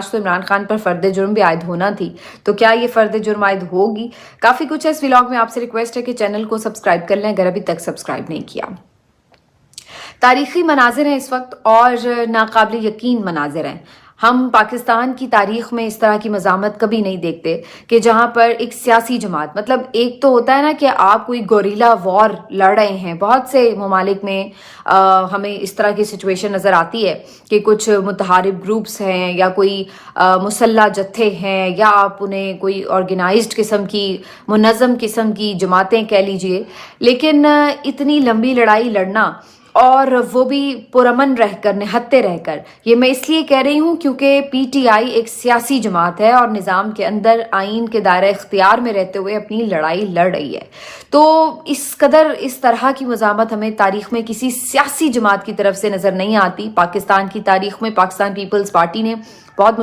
تو عمران خان پر فرد جرم بھی عائد ہونا تھی، تو کیا یہ فرد جرم عائد ہوگی؟ کافی کچھ ہے اس ولاگ میں. آپ سے ریکویسٹ ہے کہ چینل کو سبسکرائب کر لیں اگر ابھی تک سبسکرائب نہیں کیا. تاریخی مناظر ہیں اس وقت اور ناقابل یقین مناظر ہیں. ہم پاکستان کی تاریخ میں اس طرح کی مزاحمت کبھی نہیں دیکھتے کہ جہاں پر ایک سیاسی جماعت، مطلب ایک تو ہوتا ہے نا کہ آپ کوئی گوریلا وار لڑ رہے ہیں. بہت سے ممالک میں ہمیں اس طرح کی سچویشن نظر آتی ہے کہ کچھ متحارب گروپس ہیں یا کوئی مسلح جتھے ہیں یا آپ انہیں کوئی آرگنائزڈ قسم کی منظم قسم کی جماعتیں کہہ لیجئے، لیکن اتنی لمبی لڑائی لڑنا اور وہ بھی پرامن رہ کر، نہتے رہ کر، یہ میں اس لیے کہہ رہی ہوں کیونکہ پی ٹی آئی ایک سیاسی جماعت ہے اور نظام کے اندر آئین کے دائرہ اختیار میں رہتے ہوئے اپنی لڑائی لڑ رہی ہے. تو اس قدر اس طرح کی مزاحمت ہمیں تاریخ میں کسی سیاسی جماعت کی طرف سے نظر نہیں آتی. پاکستان کی تاریخ میں پاکستان پیپلز پارٹی نے بہت